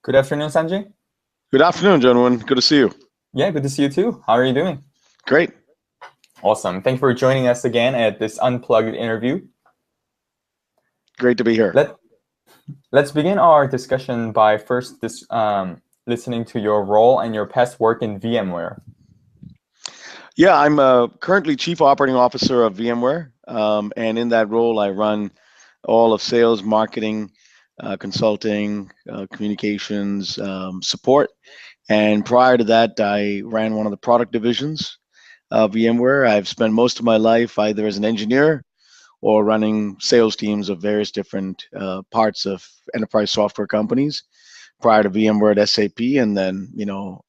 Good afternoon, Sanjay. Good afternoon, gentlemen. Good to see you. Yeah, good to see you too. How are you doing? Great. Awesome. Thank you for joining us again at this Unplugged interview. Great to be here. Let's begin our discussion by first listening to your role and your past work in VMware. Yeah, I'm currently Chief Operating Officer of VMware, and in that role, I run all of sales, marketing, consulting, communications, support. And prior to that, I ran one of the product divisions of VMware. I've spent most of my life either as an engineer or running sales teams of various different parts of enterprise software companies prior to VMware at SAP, and then,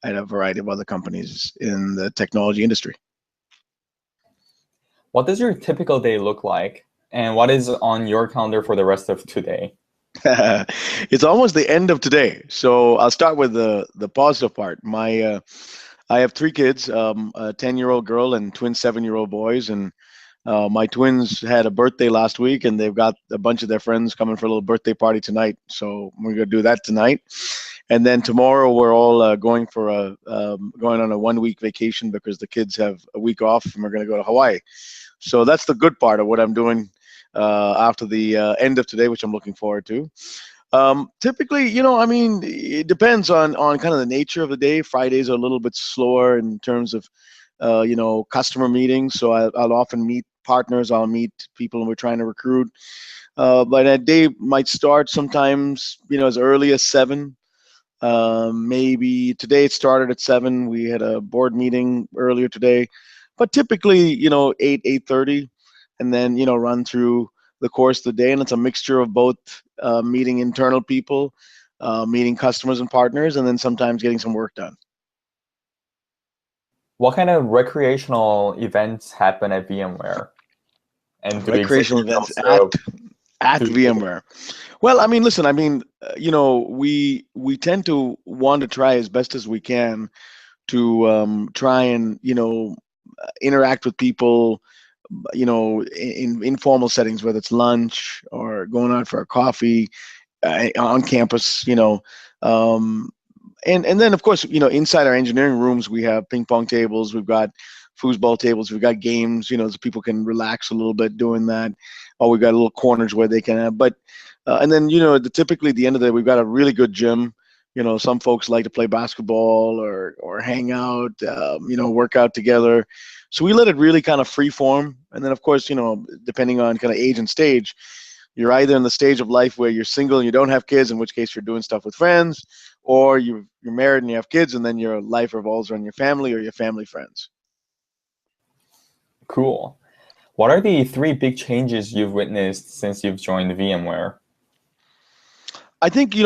at a variety of other companies in the technology industry. What does your typical day look like, and what is on your calendar for the rest of today? It's almost the end of today, so I'll start with the positive part. I have three kids, a 10-year-old girl and twin 7-year-old boys, and my twins had a birthday last week, and they've got a bunch of their friends coming for a little birthday party tonight. So we're gonna do that tonight, and then tomorrow we're all going on a 1-week vacation because the kids have a week off, and we're gonna go to Hawaii. So that's the good part of what I'm doing after the end of today, which I'm looking forward to. Typically, it depends on kind of the nature of the day. Fridays are a little bit slower in terms of customer meetings. So I'll often meet partners, I'll meet people, and we're trying to recruit. But that day might start sometimes, as early as 7. Maybe today it started at 7. We had a board meeting earlier today, but typically, 8, 8:30, and then, run through the course of the day. And it's a mixture of both meeting internal people, meeting customers and partners, and then sometimes getting some work done. What kind of recreational events happen at VMware? And do the Recreational executives events also at do? VMware. Well, listen, we tend to want to try as best as we can to try and, interact with people, in informal settings, whether it's lunch or going out for a coffee on campus, and then of course, inside our engineering rooms, we have ping pong tables, we've got foosball tables, we've got games, so people can relax a little bit doing that, or we've got little corners where they can have, but and then, typically at the end of the day, we've got a really good gym. Some folks like to play basketball or hang out, work out together. So we let it really kind of free form. And then, of course, depending on kind of age and stage, you're either in the stage of life where you're single and you don't have kids, in which case you're doing stuff with friends, or you're married and you have kids, and then your life revolves around your family or your family friends. Cool. What are the 3 big changes you've witnessed since you've joined VMware? I think we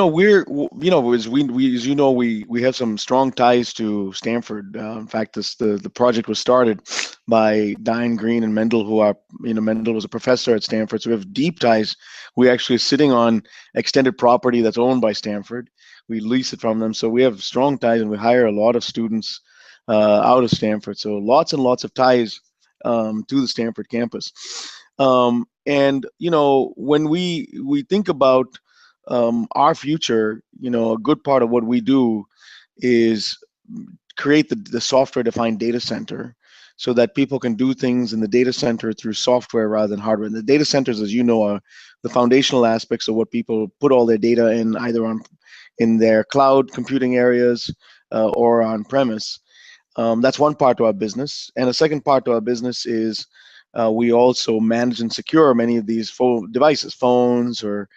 have some strong ties to Stanford. In fact, the project was started by Diane Green and Mendel, who are Mendel was a professor at Stanford. So we have deep ties. We actually are sitting on extended property that's owned by Stanford. We lease it from them, so we have strong ties, and we hire a lot of students out of Stanford. So lots and lots of ties to the Stanford campus. And when we think about our future, a good part of what we do is create the software-defined data center so that people can do things in the data center through software rather than hardware. And the data centers, as you know, are the foundational aspects of what people put all their data in, either in their cloud computing areas or on premise. That's one part to our business. And a second part to our business is we also manage and secure many of these devices, phones or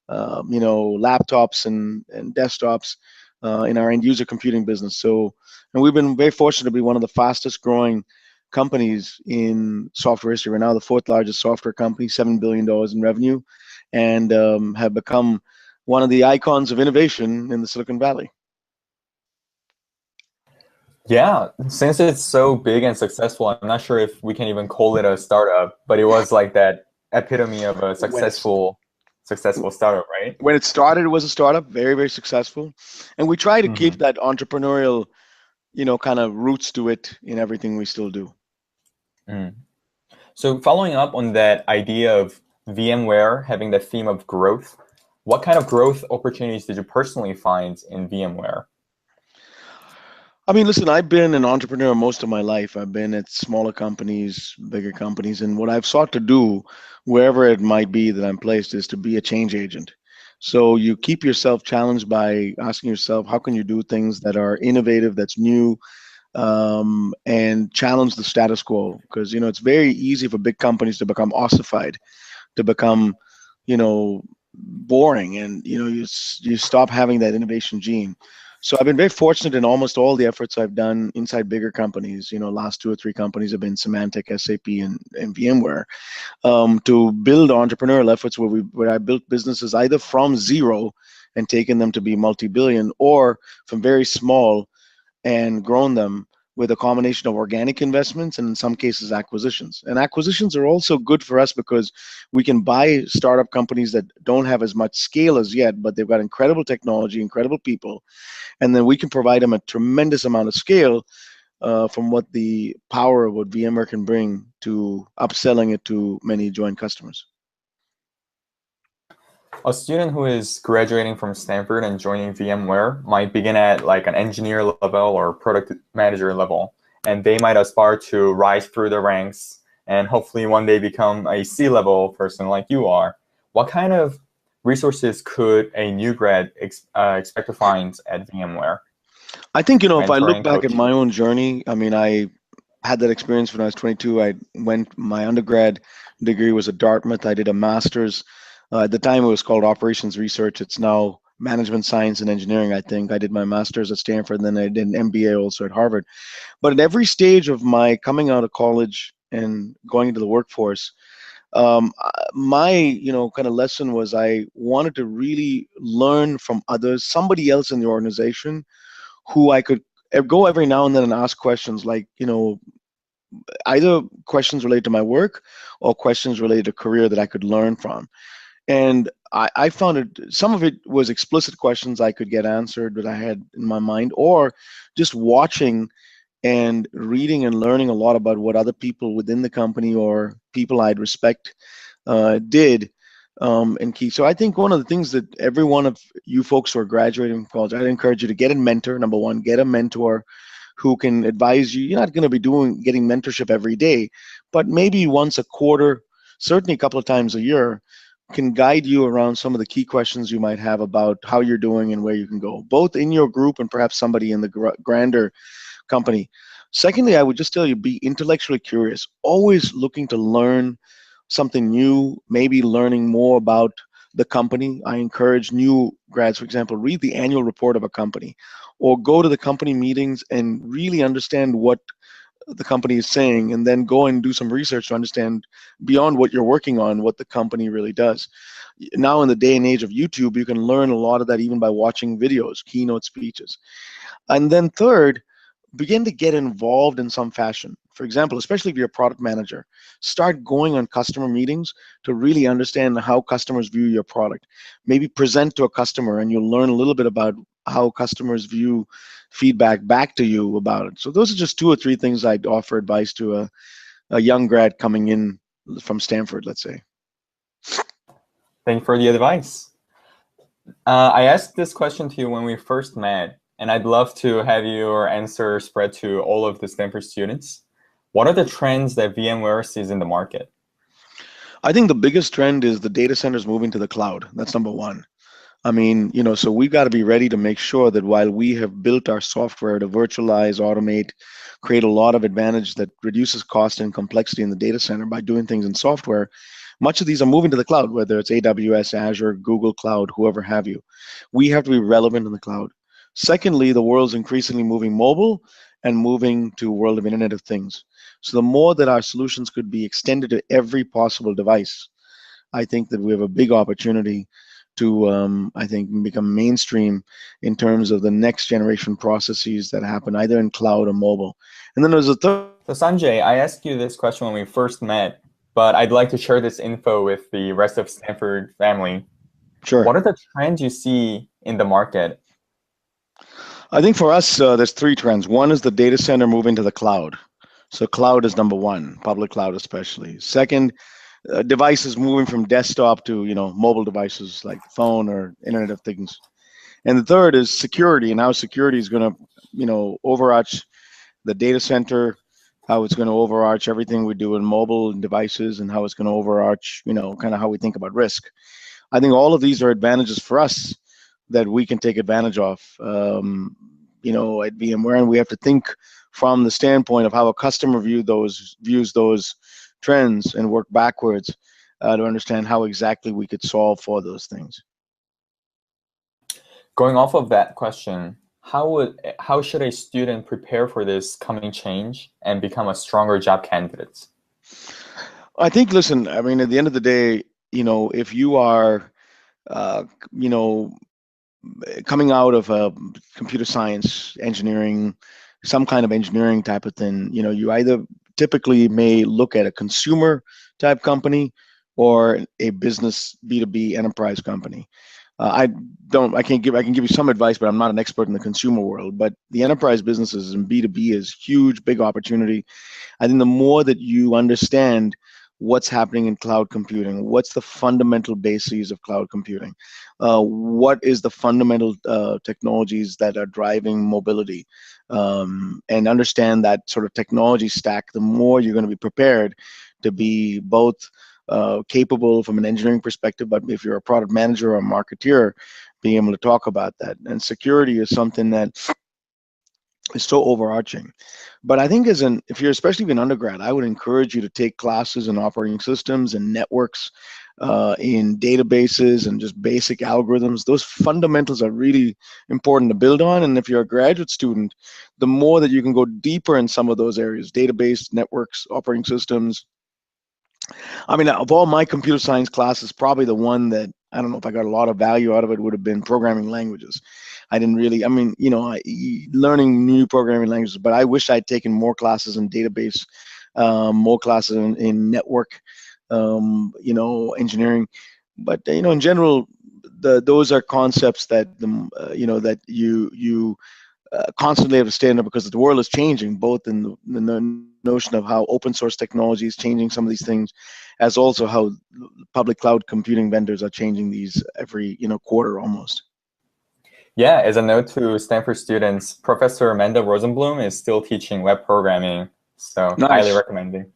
laptops and desktops in our end user computing business. So, and we've been very fortunate to be one of the fastest growing companies in software history. We're now the 4th largest software company, $7 billion in revenue, and have become one of the icons of innovation in the Silicon Valley. Yeah, since it's so big and successful, I'm not sure if we can even call it a startup, but it was like that epitome of a successful startup, right? When it started, it was a startup, very, very successful. And we try to keep that entrepreneurial, kind of roots to it in everything we still do. So following up on that idea of VMware having the theme of growth, What kind of growth opportunities did you personally find in VMware? I mean, listen, I've been an entrepreneur most of my life. I've been at smaller companies, bigger companies, and what I've sought to do, wherever it might be that I'm placed, is to be a change agent. So you keep yourself challenged by asking yourself, how can you do things that are innovative, that's new, and challenge the status quo? Because it's very easy for big companies to become ossified, to become, boring, and you stop having that innovation gene. So I've been very fortunate in almost all the efforts I've done inside bigger companies. Last two or three companies have been Symantec, SAP, and VMware, to build entrepreneurial efforts where I built businesses either from zero and taken them to be multi-billion, or from very small and grown them with a combination of organic investments and in some cases acquisitions. And acquisitions are also good for us because we can buy startup companies that don't have as much scale as yet, but they've got incredible technology, incredible people, and then we can provide them a tremendous amount of scale from what the power of what VMware can bring to upselling it to many joint customers. A student who is graduating from Stanford and joining VMware might begin at like an engineer level or product manager level, and they might aspire to rise through the ranks and hopefully one day become a C-level person like you are. What kind of resources could a new grad expect to find at VMware? I think, if I look Mentoring, back at coaching. my own journey, I mean, I had that experience when I was 22. My undergrad degree was at Dartmouth. I did a master's. At the time, it was called operations research. It's now management science and engineering, I think. I did my master's at Stanford, and then I did an MBA also at Harvard. But at every stage of my coming out of college and going into the workforce, my kind of lesson was I wanted to really learn from others, somebody else in the organization who I could go every now and then and ask questions like, either questions related to my work or questions related to career that I could learn from. And I found some of it was explicit questions I could get answered that I had in my mind, or just watching and reading and learning a lot about what other people within the company or people I'd respect did, and key. So I think one of the things that every one of you folks who are graduating from college, I'd encourage you to get a mentor. Number one, get a mentor who can advise you. You're not going to be getting mentorship every day, but maybe once a quarter, certainly a couple of times a year, can guide you around some of the key questions you might have about how you're doing and where you can go, both in your group and perhaps somebody in the grander company. Secondly, I would just tell you, be intellectually curious, always looking to learn something new, maybe learning more about the company. I encourage new grads, for example, read the annual report of a company or go to the company meetings and really understand what the company is saying, and then go and do some research to understand beyond what you're working on, what the company really does. Now in the day and age of YouTube, you can learn a lot of that even by watching videos, keynote speeches. And then third, begin to get involved in some fashion. For example, especially if you're a product manager, start going on customer meetings to really understand how customers view your product. Maybe present to a customer and you'll learn a little bit about how customers view feedback back to you about it. So those are just two or three things I'd offer advice to a young grad coming in from Stanford, let's say. Thank you for the advice. I asked this question to you when we first met, and I'd love to have your answer spread to all of the Stanford students. What are the trends that VMware sees in the market? I think the biggest trend is the data centers moving to the cloud. That's number one. I mean, so we've got to be ready to make sure that while we have built our software to virtualize, automate, create a lot of advantage that reduces cost and complexity in the data center by doing things in software, much of these are moving to the cloud, whether it's AWS, Azure, Google Cloud, whoever have you. We have to be relevant in the cloud. Secondly, the world's increasingly moving mobile and moving to a world of Internet of Things. So the more that our solutions could be extended to every possible device, I think that we have a big opportunity to, I think, become mainstream in terms of the next generation processes that happen either in cloud or mobile. And then there's a third. So Sanjay, I asked you this question when we first met, but I'd like to share this info with the rest of Stanford family. Sure. What are the trends you see in the market? I think for us, there's three trends. One is the data center moving to the cloud. So cloud is number one, public cloud especially. Second, devices moving from desktop to mobile devices like phone or Internet of Things. And the third is security, and how security is going to overarch the data center, how it's going to overarch everything we do in mobile devices, and how it's going to overarch kind of how we think about risk. I think all of these are advantages for us that we can take advantage of at VMware, and we have to think from the standpoint of how a customer views those trends and work backwards to understand how exactly we could solve for those things. Going off of that question, how should a student prepare for this coming change and become a stronger job candidate? I think, listen, I mean, at the end of the day, if you are, coming out of a computer science, engineering, some kind of engineering type of thing, you either typically may look at a consumer type company or a business B2B enterprise company. I can give you some advice, but I'm not an expert in the consumer world. But the enterprise businesses and B2B is huge, big opportunity. I think the more that you understand what's happening in cloud computing, what's the fundamental bases of cloud computing, what is the fundamental technologies that are driving mobility, and understand that sort of technology stack, the more you're going to be prepared to be both capable from an engineering perspective, but if you're a product manager or a marketeer, being able to talk about that. And security is something that is so overarching. But I think if you're especially an undergrad, I would encourage you to take classes in operating systems and networks, in databases and just basic algorithms. Those fundamentals are really important to build on. And if you're a graduate student, the more that you can go deeper in some of those areas, database, networks, operating systems. I mean, of all my computer science classes, probably the one that I don't know if I got a lot of value out of it would have been programming languages. I didn't really, learning new programming languages, but I wish I'd taken more classes in database, more classes in network, engineering. But, in general, those are concepts that, that you constantly have to stand up, because the world is changing, both in the notion of how open source technology is changing some of these things, as also how public cloud computing vendors are changing these every quarter almost. Yeah, as a note to Stanford students, Professor Amanda Rosenblum is still teaching web programming, so Nice. Highly recommending.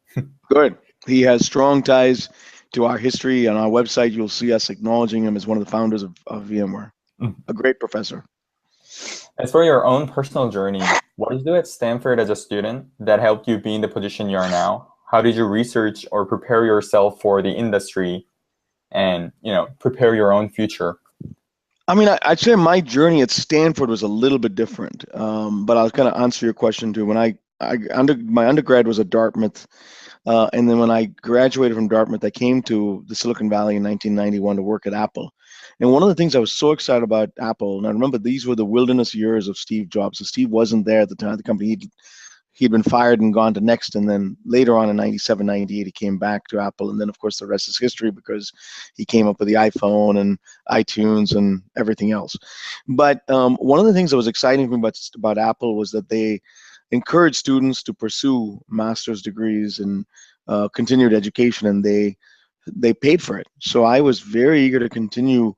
Good. He has strong ties to our history. On our website, you'll see us acknowledging him as one of the founders of VMware. A great professor. As for your own personal journey, what did you do at Stanford as a student that helped you be in the position you are now? How did you research or prepare yourself for the industry and, prepare your own future? I mean, I'd say my journey at Stanford was a little bit different, but I'll kind of answer your question too. When my undergrad was at Dartmouth, and then when I graduated from Dartmouth, I came to the Silicon Valley in 1991 to work at Apple. And one of the things I was so excited about Apple, and I remember these were the wilderness years of Steve Jobs. So Steve wasn't there at the time of the company. He'd been fired and gone to Next, and then later on in 97, 98, he came back to Apple. And then, of course, the rest is history, because he came up with the iPhone and iTunes and everything else. But one of the things that was exciting for me about Apple was that they encouraged students to pursue master's degrees and continued education, and they paid for it. So I was very eager to continue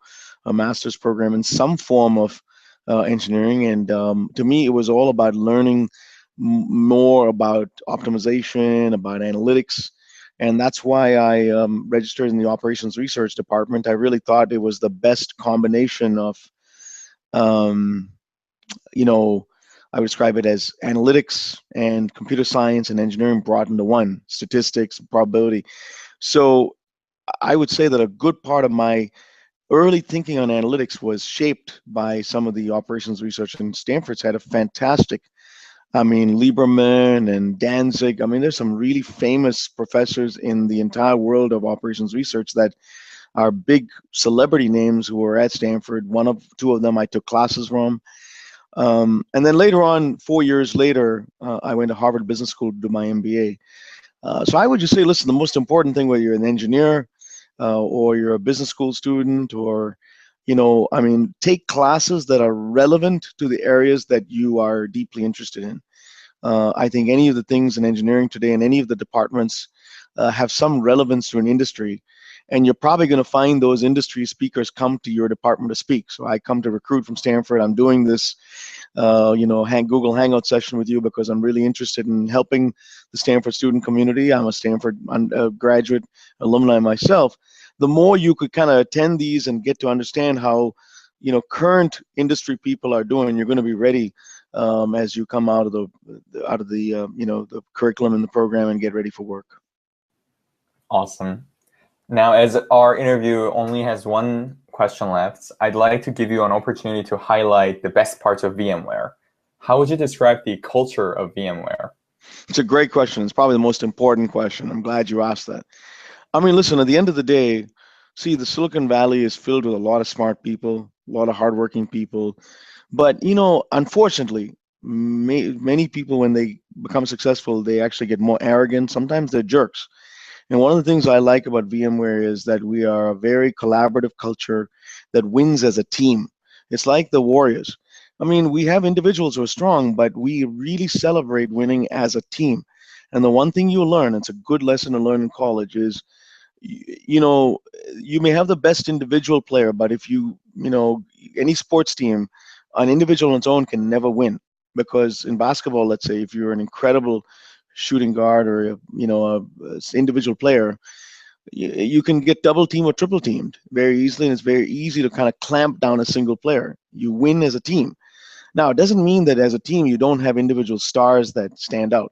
a master's program in some form of engineering. And to me, it was all about learning more about optimization, about analytics. And that's why I registered in the operations research department. I really thought it was the best combination of, I would describe it as analytics and computer science and engineering brought into one, statistics, probability. So I would say that a good part of my early thinking on analytics was shaped by some of the operations research. And Stanford's had a fantastic, Lieberman and Danzig. There's some really famous professors in the entire world of operations research that are big celebrity names who were at Stanford. Two of them I took classes from. And then later on, 4 years later, I went to Harvard Business School to do my MBA. So I would just say, listen, the most important thing, whether you're an engineer or you're a business school student, or take classes that are relevant to the areas that you are deeply interested in. I think any of the things in engineering today, in any of the departments, have some relevance to an industry. And you're probably going to find those industry speakers come to your department to speak. So I come to recruit from Stanford. I'm doing this, Google Hangout session with you because I'm really interested in helping the Stanford student community. I'm a Stanford graduate alumni myself. The more you could kind of attend these and get to understand how, current industry people are doing, you're going to be ready as you come out of the curriculum and the program and get ready for work. Awesome. Now, as our interview only has one question left, I'd like to give you an opportunity to highlight the best parts of VMware. How would you describe the culture of VMware? It's a great question. It's probably the most important question. I'm glad you asked that. I mean, listen, at the end of the day, see, the Silicon Valley is filled with a lot of smart people, a lot of hardworking people. But, unfortunately, many people, when they become successful, they actually get more arrogant. Sometimes they're jerks. And one of the things I like about VMware is that we are a very collaborative culture that wins as a team. It's like the Warriors. I mean, we have individuals who are strong, but we really celebrate winning as a team. And the one thing you learn, it's a good lesson to learn in college, is you may have the best individual player, but if any sports team, an individual on its own can never win. Because in basketball, let's say, if you're an incredible shooting guard or a individual player, you can get double teamed or triple teamed very easily, and it's very easy to kind of clamp down a single player. You win as a team. Now, it doesn't mean that as a team you don't have individual stars that stand out.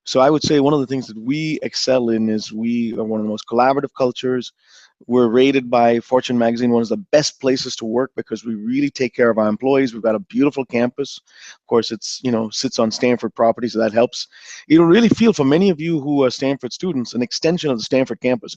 So I would say one of the things that we excel in is we are one of the most collaborative cultures. We're rated by Fortune magazine one of the best places to work because we really take care of our employees. We've got a beautiful campus. Of course, it's sits on Stanford property, so that helps. It'll really feel, for many of you who are Stanford students, an extension of the Stanford campus.